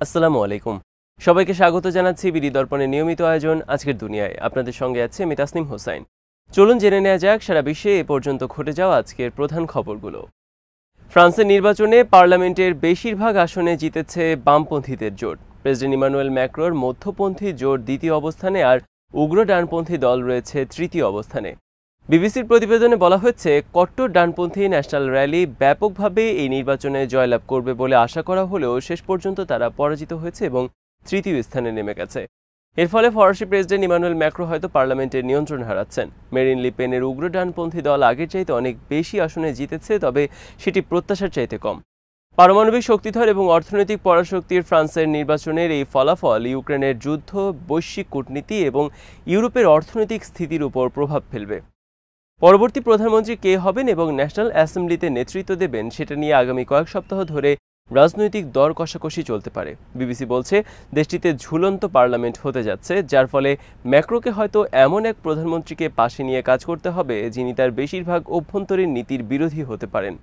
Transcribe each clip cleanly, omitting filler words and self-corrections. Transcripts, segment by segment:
আসসালামু আলাইকুম। সবাইকে স্বাগত জানাচ্ছি বিডি দর্পণের নিয়মিত আয়োজন আজকের দুনিয়ায়। আপনাদের সঙ্গে আছে আমি তাসনিম হোসাইন। চলুন জেনে নেওয়া যাক সারা বিশ্বে এ পর্যন্ত ঘটে যাওয়া আজকের প্রধান খবরগুলো। ফ্রান্সের নির্বাচনে পার্লামেন্টের বেশিরভাগ আসনে জিতেছে বামপন্থীদের জোট। প্রেসিডেন্ট ইমানুয়েল ম্যাক্রোর মধ্যপন্থী জোট দ্বিতীয় অবস্থানে আর উগ্র ডানপন্থী দল রয়েছে তৃতীয় অবস্থানে। বিবিসির প্রতিবেদনে বলা হয়েছে, কট্টর ডানপন্থী ন্যাশনাল র্যালি ব্যাপকভাবে এই নির্বাচনে জয়লাভ করবে বলে আশা করা হলেও শেষ পর্যন্ত তারা পরাজিত হয়েছে এবং তৃতীয় স্থানে নেমে গেছে। এর ফলে ফরাসি প্রেসিডেন্ট ইমানুয়েল ম্যাক্রো হয়তো পার্লামেন্টের নিয়ন্ত্রণ হারাচ্ছেন। মেরিন লে পেনের উগ্র ডানপন্থী দল আগের চাইতে অনেক বেশি আসনে জিতেছে, তবে সেটি প্রত্যাশার চাইতে কম। পারমাণবিক শক্তিধর এবং অর্থনৈতিক পরাশক্তির ফ্রান্সের নির্বাচনের এই ফলাফল ইউক্রেনের যুদ্ধ, বৈশ্বিক কূটনীতি এবং ইউরোপের অর্থনৈতিক স্থিতির উপর প্রভাব ফেলবে। পরবর্তী প্রধানমন্ত্রী কে হবেন এবং ন্যাশনাল অ্যাসেম্বলিতে নেতৃত্ব দেবেন সেটা নিয়ে আগামী কয়েক সপ্তাহ ধরে রাজনৈতিক দর কষাকষি চলতে পারে। বিবিসি বলছে, দেশটিতে ঝুলন্ত পার্লামেন্ট হতে যাচ্ছে, যার ফলে ম্যাক্রোকে হয়তো এমন এক প্রধানমন্ত্রীকে পাশে নিয়ে কাজ করতে হবে যিনি তার বেশিরভাগ অভ্যন্তরীণ নীতির বিরোধী হতে পারেন।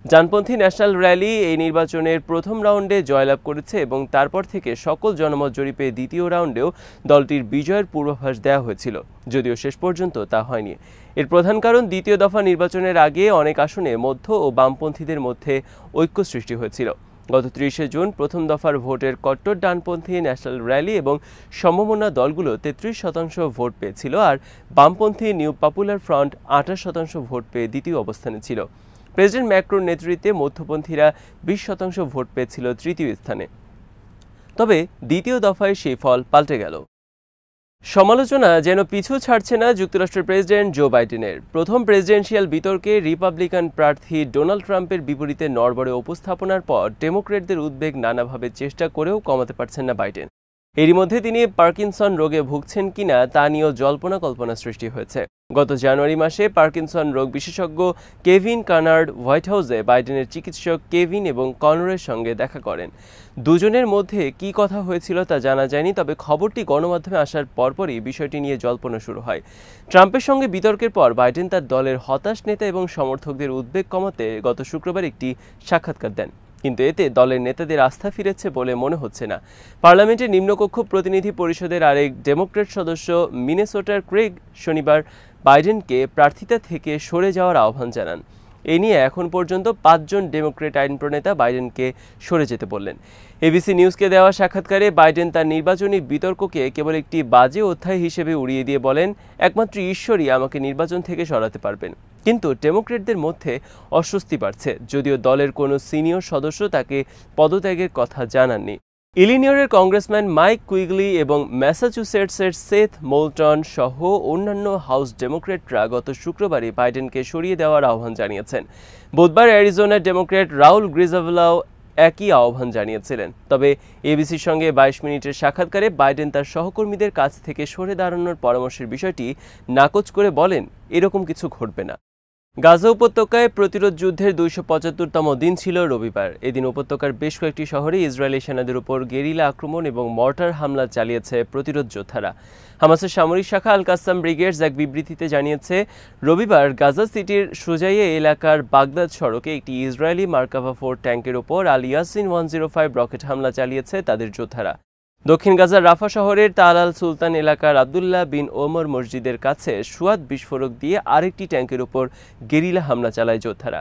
ডানপন্থী ন্যাশনাল র্যালি এই নির্বাচনের প্রথম রাউন্ডে জয়লাভ করেছে এবং তারপর থেকে সকল জনমত জরিপে দ্বিতীয় রাউন্ডেও দলটির বিজয়ের পূর্বাভাস দেওয়া হয়েছিল, যদিও শেষ পর্যন্ত তা হয়নি। এর প্রধান কারণ, দ্বিতীয় দফা নির্বাচনের আগে অনেক আসনে মধ্য ও বামপন্থীদের মধ্যে ঐক্য সৃষ্টি হয়েছিল। গত 30 জুন প্রথম দফার ভোটের কট্টর ডানপন্থী ন্যাশনাল র্যালি এবং সমমনা দলগুলো 33% ভোট পেয়েছিল, আর বামপন্থী নিউ পপুলার ফ্রন্ট 28% ভোট পেয়ে দ্বিতীয় অবস্থানে ছিল। প্রেসিডেন্ট ম্যাক্রোর নেতৃত্বে মধ্যপন্থীরা 20% ভোট পেয়েছিল তৃতীয় স্থানে। তবে দ্বিতীয় দফায় সেই ফল পাল্টে গেল। সমালোচনা যেন পিছু ছাড়ছে না যুক্তরাষ্ট্রের প্রেসিডেন্ট জো বাইডেনের। প্রথম প্রেসিডেন্সিয়াল বিতর্কে রিপাবলিকান প্রার্থী ডোনাল্ড ট্রাম্পের বিপরীতে নড়বড়ে উপস্থাপনার পর ডেমোক্র্যাটদের উদ্বেগ নানাভাবে চেষ্টা করেও কমাতে পারছেন না বাইডেন। এরই মধ্যে তিনি পার্কিনসন রোগে ভুগছেন কিনা তা নিয়েও জল্পনা কল্পনা সৃষ্টি হয়েছে। গত জানুয়ারি মাসে পার্কিনসন রোগ বিশেষজ্ঞ কেভিন কানার্ড হোয়াইট হাউসে বাইডেনের চিকিৎসক কেভিন এবং কনরের সঙ্গে দেখা করেন। দুজনের মধ্যে কি কথা হয়েছিল তা জানা যায়নি, তবে খবরটি গণমাধ্যমে আসার পরপরই বিষয়টি নিয়ে জল্পনা শুরু হয়। ট্রাম্পের সঙ্গে বিতর্কের পর বাইডেন তার দলের হতাশ নেতা এবং সমর্থকদের উদ্বেগ কমাতে গত শুক্রবার একটি সাক্ষাৎকার দেন, কিন্তু এতে দলের নেতাদের আস্থা ফিরেছে বলে মনে হচ্ছে না। পার্লামেন্টের নিম্নকক্ষ প্রতিনিধি পরিষদের আরেক ডেমোক্র্যাট সদস্য মিনেসোটার ক্রেগ শনিবার বাইডেনকে প্রার্থিতা থেকে সরে যাওয়ার আহ্বান জানান। এ নিয়ে এখন পর্যন্ত 5 জন ডেমোক্র্যাট আইন প্রণেতা বাইডেনকে সরে যেতে বললেন। এবিসি নিউজকে দেওয়া সাক্ষাৎকারে বাইডেন তার নির্বাচনী বিতর্ককে কেবল একটি বাজে অধ্যায় হিসেবে উড়িয়ে দিয়ে বলেন, একমাত্র ঈশ্বরই আমাকে নির্বাচন থেকে সরাতে পারবেন। কিন্তু ডেমোক্র্যাটদের মধ্যে অস্বস্তি বাড়ছে, যদিও দলের কোনো সিনিয়র সদস্য তাকে পদত্যাগের কথা জানাননি। ইলিনয়ের কংগ্রেসম্যান মাইক কুইগলি এবং ম্যাসাচুসেটসের সেথ মোলটন সহ অন্যান্য হাউস ডেমোক্র্যাটরা গত শুক্রবারই বাইডেনকে সরিয়ে দেওয়ার আহ্বান জানিয়েছেন। বুধবার অ্যারিজোনার ডেমোক্র্যাট রাউল গ্রিজাভেলাও একই আহ্বান জানিয়েছিলেন। তবে এবিসির সঙ্গে 22 মিনিটের সাক্ষাৎকারে বাইডেন তার সহকর্মীদের কাছ থেকে সরে দাঁড়ানোর পরামর্শের বিষয়টি নাকচ করে বলেন, এরকম কিছু ঘটবে না। গাজা উপত্যকায় প্রতিরোধ যুদ্ধের 275তম দিন ছিল রবিবার। এদিন উপত্যকার বেশ কয়েকটি শহরে ইসরায়েলি সেনাদের উপর গেরিলা আক্রমণ এবং মর্টার হামলা চালিয়েছে প্রতিরোধ যোদ্ধারা। হামাসের সামরিক শাখা আল কাসাম ব্রিগেডস এক বিবৃতিতে জানিয়েছে, রবিবার গাজা সিটির সুজাইয়া এলাকার বাগদাদ সড়কে একটি ইসরায়েলি মার্কাভা 4 ট্যাঙ্কের ওপর আল ইয়াসিন 105 রকেট হামলা চালিয়েছে তাদের যোদ্ধারা। দক্ষিণ গাজার রাফা শহরের তাল আল সুলতান এলাকার আবদুল্লাহ বিন ওমর মসজিদের কাছে সুয়াদ বিস্ফোরক দিয়ে আরেকটি ট্যাঙ্কের উপর গেরিলা হামলা চালায় যোদ্ধারা।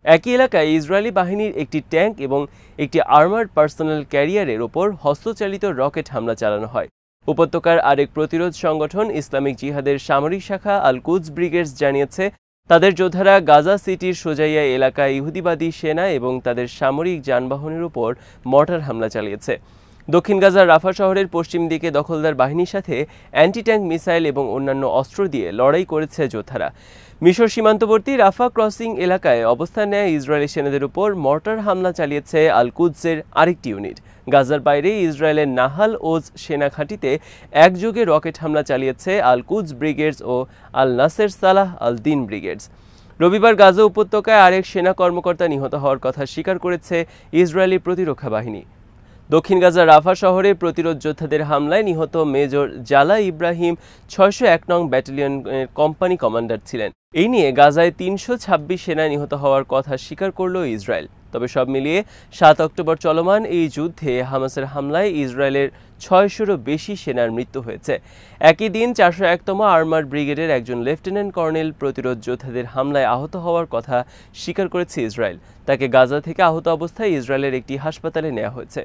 একই এলাকায় ইসরায়েলি বাহিনীর একটি ট্যাঙ্ক এবং একটি আর্মার্ড পার্সোনাল ক্যারিয়ারের ওপর হস্তচালিত রকেট হামলা চালানো হয়। উপত্যকার আরেক প্রতিরোধ সংগঠন ইসলামিক জিহাদের সামরিক শাখা আল কুদস ব্রিগেডস জানিয়েছে, তাদের যোদ্ধারা গাজা সিটির সোজাইয়া এলাকায় ইহুদিবাদী সেনা এবং তাদের সামরিক যানবাহনের উপর মর্টার হামলা চালিয়েছে। দক্ষিণ গাজার রাফা শহরের পশ্চিম দিকে দখলদার বাহিনীর সাথে অ্যান্টি ট্যাঙ্ক মিসাইল এবং অন্যান্য অস্ত্র দিয়ে লড়াই করেছে যোদ্ধারা। মিশর সীমান্তবর্তী রাফা ক্রসিং এলাকায় অবস্থান নেয় ইসরায়েলি সেনাদের উপর মর্টার হামলা চালিয়েছে আল কুদসের আরেকটি ইউনিট। গাজার বাইরে ইসরায়েলের নাহাল ওজ সেনা ঘাঁটিতে একযোগে রকেট হামলা চালিয়েছে আল কুদস ব্রিগেডস ও আল নাসের সালাহ আল দিন ব্রিগেডস। রবিবার গাজা উপত্যকায় আরেক সেনা কর্মকর্তা নিহত হওয়ার কথা স্বীকার করেছে ইসরায়েলি প্রতিরক্ষা বাহিনী। দক্ষিণ গাজার রাফা শহরে প্রতিরোধ যোদ্ধাদের হামলায় নিহত মেজর জালা ইব্রাহিম 601 নং ব্যাটালিয়নের কোম্পানি কমান্ডার ছিলেন। এই নিয়ে গাজায় 326 সেনা নিহত হওয়ার কথা স্বীকার করল ইসরায়েল। তবে সব মিলিয়ে 7 অক্টোবর চলমান এই যুদ্ধে হামাসের হামলায় ইসরায়েলের 600-রও বেশি সেনার মৃত্যু হয়েছে। একই দিন 401তম আর্মার্ড ব্রিগেডের একজন লেফটেন্যান্ট কর্নেল প্রতিরোধ যোদ্ধাদের হামলায় আহত হওয়ার কথা স্বীকার করেছে ইসরায়েল। তাকে গাজা থেকে আহত অবস্থায় ইসরায়েলের একটি হাসপাতালে নেওয়া হয়েছে।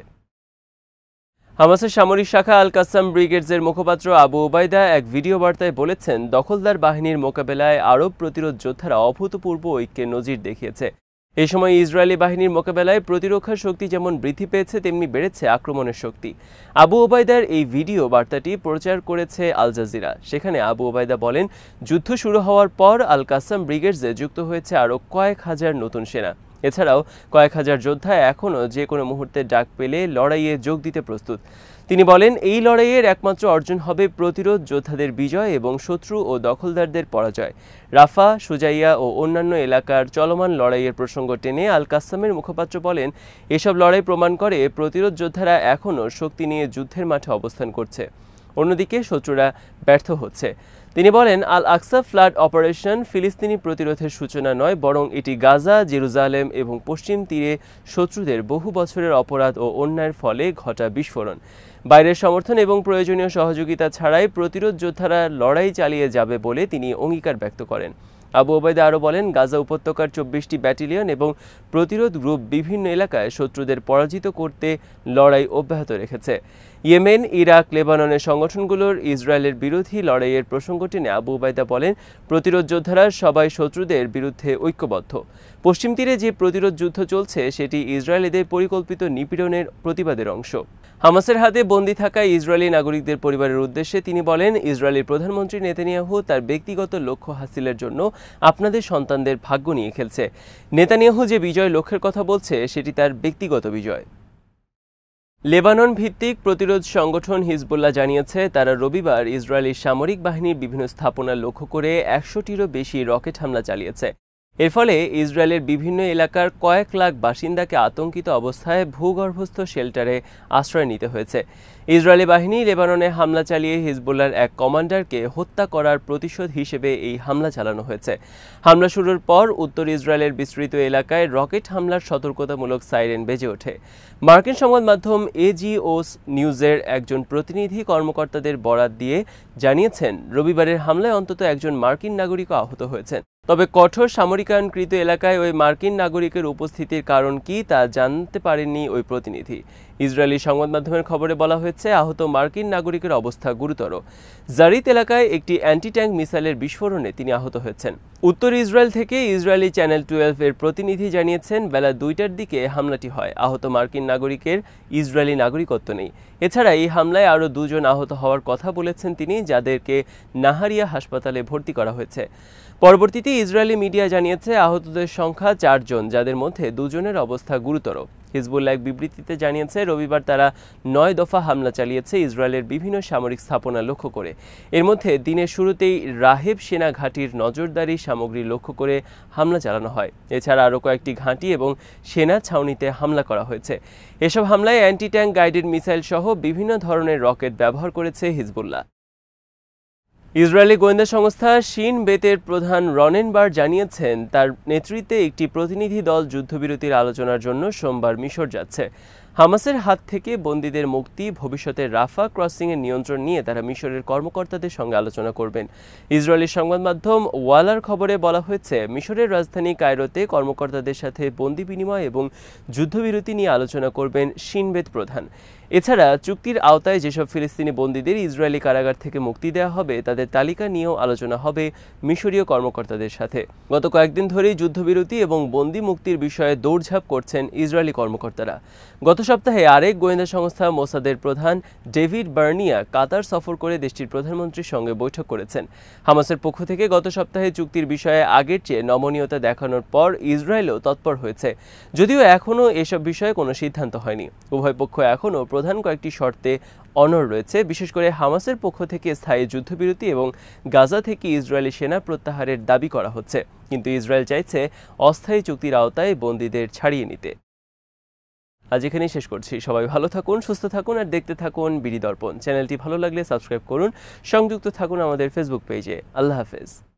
হামাসের সামরিক শাখা আল কাসাম ব্রিগেডসের মুখপাত্র আবু ওবায়দা এক ভিডিও বার্তায় বলেছেন, দখলদার বাহিনীর মোকাবেলায় আরব প্রতিরোধ যোদ্ধারা অভূতপূর্ব ঐক্যের নজির দেখিয়েছে। এই সময় ইসরায়েলি বাহিনীর মোকাবেলায় প্রতিরক্ষা শক্তি যেমন বৃদ্ধি পেয়েছে, তেমনি বেড়েছে আক্রমণের শক্তি। আবু ওবায়দার এই ভিডিও বার্তাটি প্রচার করেছে আল জাজিরা। সেখানে আবু ওবায়দা বলেন, যুদ্ধ শুরু হওয়ার পর আল কাসাম ব্রিগেডসে যুক্ত হয়েছে আরও কয়েক হাজার নতুন সেনা। এছাড়াও কয়েক হাজার যোদ্ধা এখনও যে কোনো মুহূর্তে ডাক পেলে লড়াইয়ে যোগ দিতে প্রস্তুত। তিনি বলেন, এই লড়াইয়ের একমাত্র অর্জন হবে প্রতিরোধ যোদ্ধাদের বিজয় এবং শত্রু ও দখলদারদের পরাজয়। রাফা, সুজাইয়া ও অন্যান্য এলাকার চলমান লড়াইয়ের প্রসঙ্গ টেনে আল কাসামের মুখপাত্র বলেন, এসব লড়াই প্রমাণ করে প্রতিরোধ যোদ্ধারা এখনও শক্তি নিয়ে যুদ্ধের মাঠে অবস্থান করছে। অন্যদিকে শত্রুরা ব্যর্থ হচ্ছে। তিনি বলেন, আল আকসা ফ্লাড অপারেশন ফিলিস্তিনি প্রতিরোধের সূচনা নয়, বরং এটি গাজা, জেরুজালেম এবং পশ্চিম তীরে শত্রুদের বহু বছরের অপরাধ ও অন্যায়ের ফলে ঘটা বিস্ফোরণ। বাইরের সমর্থন এবং প্রয়োজনীয় সহযোগিতা ছাড়াই প্রতিরোধ যোদ্ধারা লড়াই চালিয়ে যাবে বলে তিনি অঙ্গীকার ব্যক্ত করেন। আবু ওবায়দা আরও বলেন, গাজা উপত্যকার 24টি ব্যাটালিয়ন এবং প্রতিরোধ গ্রুপ বিভিন্ন এলাকায় শত্রুদের পরাজিত করতে লড়াই অব্যাহত রেখেছে। ইয়েমেন, ইরাক, লেবাননের সংগঠনগুলোর ইসরায়েলের বিরোধী লড়াইয়ের প্রসঙ্গ টেনে আবু ওবায়দা বলেন, প্রতিরোধ যোদ্ধারা সবাই শত্রুদের বিরুদ্ধে ঐক্যবদ্ধ। পশ্চিম তীরে যে প্রতিরোধ যুদ্ধ চলছে সেটি ইসরায়েলিদের পরিকল্পিত নিপীড়নের প্রতিবাদের অংশ। হামাসের হাতে বন্দী থাকা ইসরায়েলি নাগরিকদের পরিবারের উদ্দেশ্যে তিনি বলেন, ইসরায়েলের প্রধানমন্ত্রী নেতানিয়াহু তার ব্যক্তিগত লক্ষ্য হাসিলের জন্য আপনাদের সন্তানদের ভাগ্য নিয়ে খেলছে। নেতানিয়াহু যে বিজয় লক্ষ্যের কথা বলছে সেটি তার ব্যক্তিগত বিজয়। লেবানন ভিত্তিক প্রতিরোধ সংগঠন হিজবুল্লাহ জানিয়েছে, তারা রবিবার ইসরায়েলি সামরিক বাহিনীর বিভিন্ন স্থাপনা লক্ষ্য করে 100টিরও বেশি রকেট হামলা চালিয়েছে। এর ফলে ইসরায়েলের বিভিন্ন এলাকার কয়েক লাখ বাসিন্দাকে আতঙ্কিত অবস্থায় ভূগর্ভস্থ শেল্টারে আশ্রয় নিতে হয়েছে। ইসরায়েলি বাহিনী লেবাননে হামলা চালিয়ে হিজবুল্লাহর এক কমান্ডারকে হত্যা করার প্রতিশোধ হিসেবে এই হামলা চালানো হয়েছে। হামলা শুরুর পর উত্তর ইসরায়েলের বিস্তৃত এলাকায় রকেট হামলার সতর্কতামূলক সাইরেন বেজে ওঠে। মার্কিন সংবাদ মাধ্যম এজিওস নিউজের একজন প্রতিনিধি কর্মকর্তাদের বরাত দিয়ে জানিয়েছেন, রবিবারের হামলায় অন্তত একজন মার্কিন নাগরিকও আহত হয়েছেন। তবে কঠোর সামরিকায়নকৃত এলাকায় ওই মার্কিন নাগরিকের উপস্থিতির কারণ কি তা জানতে পারেননি ওই প্রতিনিধি। ইসরায়েলি সংবাদ মাধ্যমের খবরে বলা হয়েছে, আহত মার্কিন নাগরিকের অবস্থা গুরুতর। জারিত এলাকায় একটি অ্যান্টি ট্যাঙ্ক মিসাইলের বিস্ফোরণে তিনি আহত হয়েছেন। উত্তর ইসরায়েল থেকে ইসরায়েলি চ্যানেল 12 এর প্রতিনিধি জানিয়েছেন, বেলা 2টার দিকে হামলাটি হয়। আহত মার্কিন নাগরিকের ইসরায়েলি নাগরিকত্ব নেই। এছাড়া এই হামলায় আরও 2 জন আহত হওয়ার কথা বলেছেন তিনি, যাদেরকে নাহারিয়া হাসপাতালে ভর্তি করা হয়েছে। পরবর্তীতে ইসরায়েলি মিডিয়া জানিয়েছে, আহতদের সংখ্যা 4 জন, যাদের মধ্যে 2 জনের অবস্থা গুরুতর। হিজবুল্লাহ এক বিবৃতিতে জানিয়েছে, রবিবার তারা 9 দফা হামলা চালিয়েছে ইসরায়েলের বিভিন্ন সামরিক স্থাপনা লক্ষ্য করে। এর মধ্যে দিনের শুরুতেই রাহেব সেনা ঘাঁটির নজরদারি সামগ্রী লক্ষ্য করে হামলা চালানো হয়। এছাড়া আরও কয়েকটি ঘাঁটি এবং সেনা ছাউনিতে হামলা করা হয়েছে। এসব হামলায় অ্যান্টি ট্যাঙ্ক গাইডেড মিসাইল সহ বিভিন্ন ধরনের রকেট ব্যবহার করেছে হিজবুল্লাহ। ইসরায়েলি গোয়েন্দা সংস্থা শিন বেতের প্রধান রনেন বার জানিয়েছেন, তার নেতৃত্বে একটি প্রতিনিধি দল যুদ্ধবিরতির আলোচনার জন্য সোমবার মিশর যাচ্ছে। হামাসের হাত থেকে বন্দীদের মুক্তি, ভবিষ্যতে রাফা ক্রসিংয়ের নিয়ন্ত্রণ নিয়ে তারা মিশরের কর্মকর্তাদের সঙ্গে আলোচনা করবেন। ইসরায়েলি সংবাদ মাধ্যম ওয়ালার খবরে বলা হয়েছে, মিশরের রাজধানী কায়রোতে কর্মকর্তাদের সাথে বন্দী বিনিময় এবং যুদ্ধবিরতি নিয়ে আলোচনা করবেন শিন বেত প্রধান। এছাড়া চুক্তির আওতায় যেসব ফিলিস্তিনি বন্দীদের ইসরায়েলি কারাগার থেকে মুক্তি দেওয়া হবে তাদের তালিকা নিয়েও আলোচনা হবে মিশরীয় কর্মকর্তাদের সাথে। গত কয়েকদিন ধরেই যুদ্ধবিরতি এবং বন্দী মুক্তির বিষয়ে দৌড়ঝাঁপ করছেন ইসরায়েলি কর্মকর্তারা। গত সপ্তাহে আরেক গোয়েন্দা সংস্থা মোসাদের প্রধান ডেভিড বার্নিয়া কাতার সফর করে দেশটির প্রধানমন্ত্রীর সঙ্গে বৈঠক করেছেন। হামাসের পক্ষ থেকে গত সপ্তাহে চুক্তির বিষয়ে আগের চেয়ে নমনীয়তা দেখানোর পর ইসরায়েলও তৎপর হয়েছে, যদিও এখনও এসব বিষয়ে কোনো সিদ্ধান্ত হয়নি। উভয় পক্ষ এখনও প্রধান কয়েকটি শর্তে অনড় রয়েছে, বিশেষ করে হামাসের পক্ষ থেকে স্থায়ী যুদ্ধবিরতি এবং গাজা থেকে ইসরায়েলি সেনা প্রত্যাহারের দাবি করা হচ্ছে, কিন্তু ইসরায়েল চাইছে অস্থায়ী চুক্তির আওতায় বন্দীদের ছাড়িয়ে নিতে। আজ এখানেই শেষ করছি। সবাই ভালো থাকুন, সুস্থ থাকুন আর দেখতে থাকুন বিডি দর্পণ। চ্যানেলটি ভালো লাগলে সাবস্ক্রাইব করুন, সংযুক্ত থাকুন আমাদের ফেসবুক পেজে। আল্লাহ হাফেজ।